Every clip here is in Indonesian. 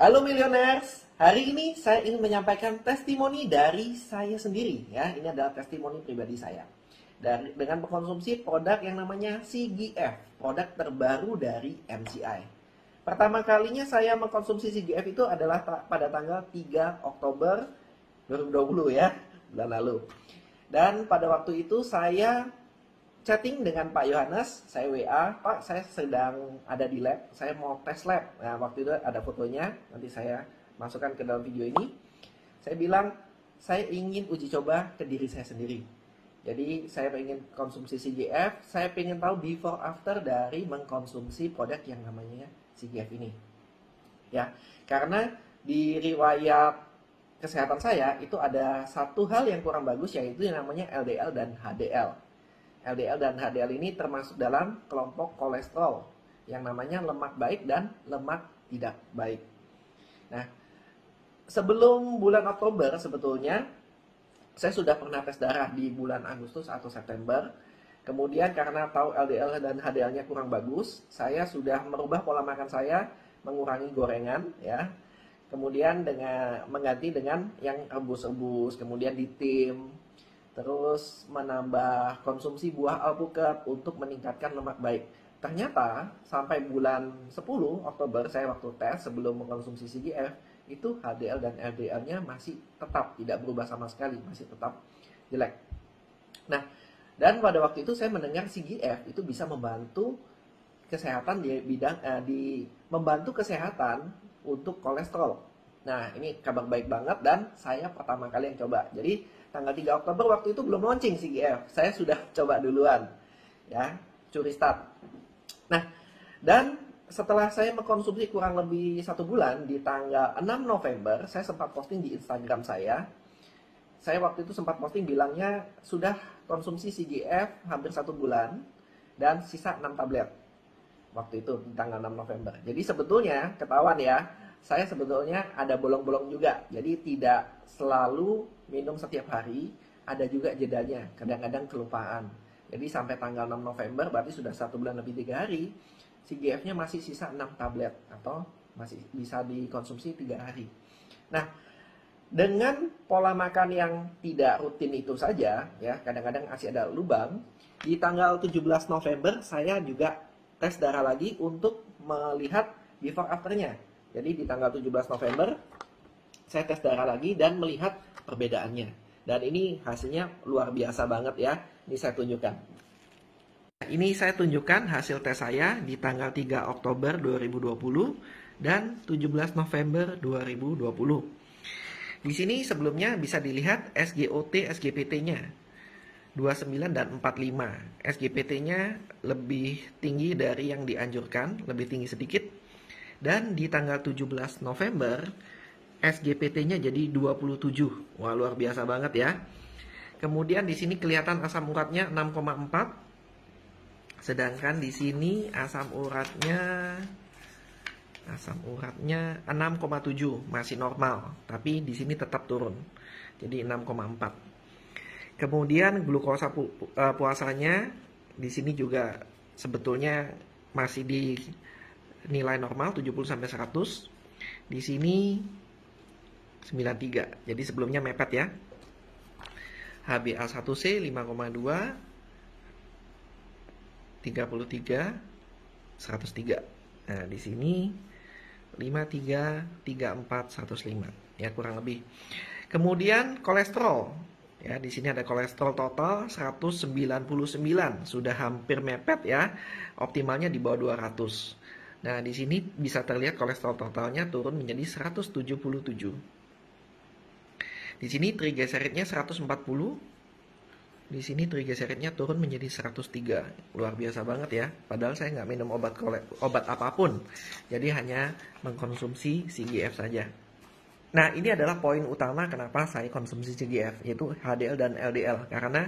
Halo Millionaires, hari ini saya ingin menyampaikan testimoni dari saya sendiri ya. Ini adalah testimoni pribadi saya. Dengan mengkonsumsi produk yang namanya CGF, produk terbaru dari MCI. Pertama kalinya saya mengkonsumsi CGF itu adalah pada tanggal 3 Oktober 2020 ya, bulan lalu. Dan pada waktu itu saya chatting dengan Pak Yohanes, saya WA, Pak saya sedang ada di lab, saya mau tes lab. Nah waktu itu ada fotonya, nanti saya masukkan ke dalam video ini. Saya bilang, saya ingin uji coba ke diri saya sendiri. Jadi saya ingin konsumsi CGF, saya ingin tahu before after dari mengkonsumsi produk yang namanya CGF ini. Ya, karena di riwayat kesehatan saya itu ada satu hal yang kurang bagus, yaitu yang namanya LDL dan HDL. LDL dan HDL ini termasuk dalam kelompok kolesterol yang namanya lemak baik dan lemak tidak baik. Nah, sebelum bulan Oktober sebetulnya saya sudah pernah tes darah di bulan Agustus atau September. Kemudian karena tahu LDL dan HDL-nya kurang bagus, saya sudah merubah pola makan saya, mengurangi gorengan ya. Kemudian mengganti dengan yang rebus-rebus, kemudian ditim. Terus menambah konsumsi buah alpukat untuk meningkatkan lemak baik. Ternyata sampai bulan 10 Oktober saya waktu tes sebelum mengkonsumsi CGF, itu HDL dan LDL-nya masih tetap tidak berubah sama sekali, masih tetap jelek. Nah, dan pada waktu itu saya mendengar CGF itu bisa membantu kesehatan membantu kesehatan untuk kolesterol. Nah, ini kabar baik banget dan saya pertama kali yang coba. Jadi tanggal 3 Oktober waktu itu belum launching CGF. Saya sudah coba duluan. Ya, curi start. Nah, dan setelah saya mengkonsumsi kurang lebih 1 bulan, di tanggal 6 November, saya sempat posting di Instagram saya. Saya waktu itu sempat posting bilangnya sudah konsumsi CGF hampir 1 bulan dan sisa 6 tablet. Waktu itu di tanggal 6 November. Jadi sebetulnya ketahuan ya, saya sebetulnya ada bolong-bolong juga. Jadi tidak selalu minum setiap hari, ada juga jedanya. Kadang-kadang kelupaan. Jadi sampai tanggal 6 November berarti sudah 1 bulan lebih 3 hari. CGF-nya masih sisa 6 tablet atau masih bisa dikonsumsi 3 hari. Nah, dengan pola makan yang tidak rutin itu saja, ya kadang-kadang masih ada lubang. Di tanggal 17 November saya juga tes darah lagi untuk melihat before afternya. Jadi di tanggal 17 November saya tes darah lagi dan melihat perbedaannya. Dan ini hasilnya luar biasa banget ya. Ini saya tunjukkan. Ini saya tunjukkan hasil tes saya di tanggal 3 Oktober 2020 dan 17 November 2020. Di sini sebelumnya bisa dilihat SGOT, SGPT-nya 29 dan 45. SGPT-nya lebih tinggi dari yang dianjurkan, lebih tinggi sedikit. Dan di tanggal 17 November SGPT-nya jadi 27. Wah, luar biasa banget ya. Kemudian di sini kelihatan asam uratnya 6,4. Sedangkan di sini asam uratnya 6,7, masih normal, tapi di sini tetap turun. Jadi 6,4. Kemudian glukosa puasanya di sini juga sebetulnya masih di nilai normal 70 sampai 100. Di sini 93. Jadi sebelumnya mepet ya. HbA1c 5,2, 33, 103. Nah, di sini 53, 34, 105. Ya, kurang lebih. Kemudian kolesterol. Ya, di sini ada kolesterol total 199, sudah hampir mepet ya. Optimalnya di bawah 200. Nah, di sini bisa terlihat kolesterol totalnya turun menjadi 177. Di sini trigliseridnya 140. Di sini trigliseridnya turun menjadi 103. Luar biasa banget ya. Padahal saya nggak minum obat apapun. Jadi hanya mengkonsumsi CGF saja. Nah, ini adalah poin utama kenapa saya konsumsi CGF, yaitu HDL dan LDL. Karena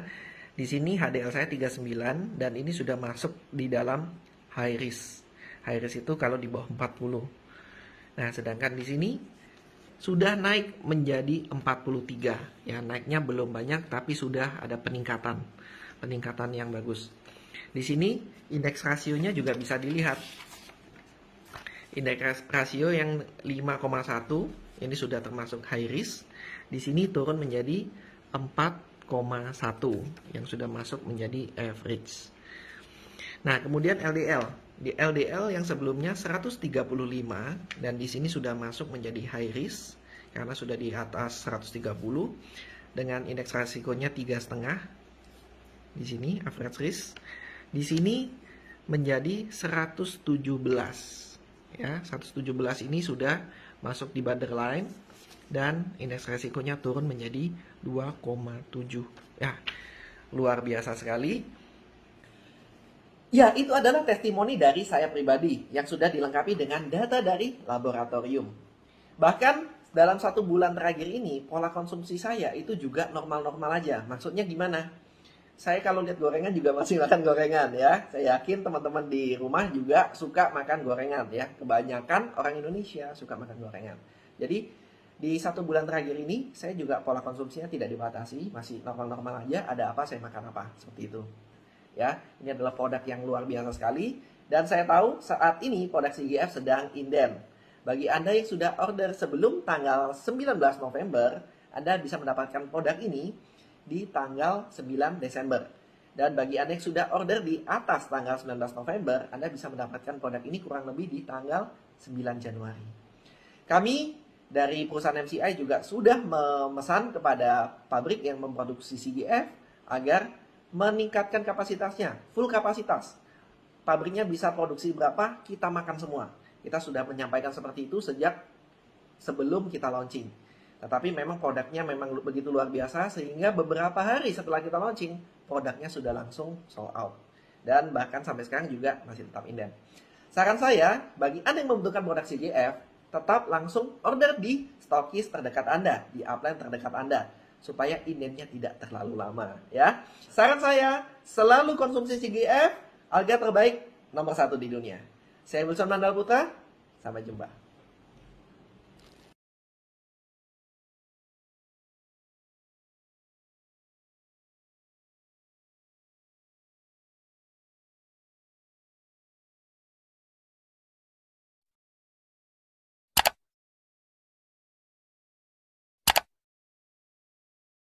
di sini HDL saya 39 dan ini sudah masuk di dalam high risk. High risk itu kalau di bawah 40. Nah, sedangkan di sini sudah naik menjadi 43. Ya, naiknya belum banyak tapi sudah ada peningkatan. Peningkatan yang bagus. Di sini indeks rasionya juga bisa dilihat. Indeks rasio yang 5,1 ini sudah termasuk high risk. Di sini turun menjadi 4,1 yang sudah masuk menjadi average. Nah, kemudian LDL. Di LDL yang sebelumnya 135 dan di sini sudah masuk menjadi high risk karena sudah di atas 130 dengan indeks resikonya 3,5. Di sini average risk. Di sini menjadi 117. Ya, 117 ini sudah masuk di borderline dan indeks resikonya turun menjadi 2,7. Ya, luar biasa sekali. Ya, itu adalah testimoni dari saya pribadi yang sudah dilengkapi dengan data dari laboratorium. Bahkan dalam 1 bulan terakhir ini, pola konsumsi saya itu juga normal-normal aja. Maksudnya gimana? Saya kalau lihat gorengan juga masih makan gorengan ya. Saya yakin teman-teman di rumah juga suka makan gorengan ya. Kebanyakan orang Indonesia suka makan gorengan. Jadi di 1 bulan terakhir ini, saya juga pola konsumsinya tidak dibatasi. Masih normal-normal aja, ada apa saya makan apa. Seperti itu. Ya, ini adalah produk yang luar biasa sekali dan saya tahu saat ini produk CGF sedang inden. Bagi Anda yang sudah order sebelum tanggal 19 November, Anda bisa mendapatkan produk ini di tanggal 9 Desember. Dan bagi Anda yang sudah order di atas tanggal 19 November, Anda bisa mendapatkan produk ini kurang lebih di tanggal 9 Januari. Kami dari perusahaan MCI juga sudah memesan kepada pabrik yang memproduksi CGF agar meningkatkan kapasitasnya, full kapasitas. Pabriknya bisa produksi berapa, kita makan semua. Kita sudah menyampaikan seperti itu sejak sebelum kita launching. Tetapi memang produknya memang begitu luar biasa, sehingga beberapa hari setelah kita launching, produknya sudah langsung sold out. Dan bahkan sampai sekarang juga masih tetap inden. Saran saya, bagi Anda yang membutuhkan produk CGF, tetap langsung order di stokis terdekat Anda, di upline terdekat Anda, supaya indennya tidak terlalu lama ya. Saran saya, selalu konsumsi CGF agar terbaik nomor 1 di dunia. Saya Wilson Mandal Putra, sampai jumpa.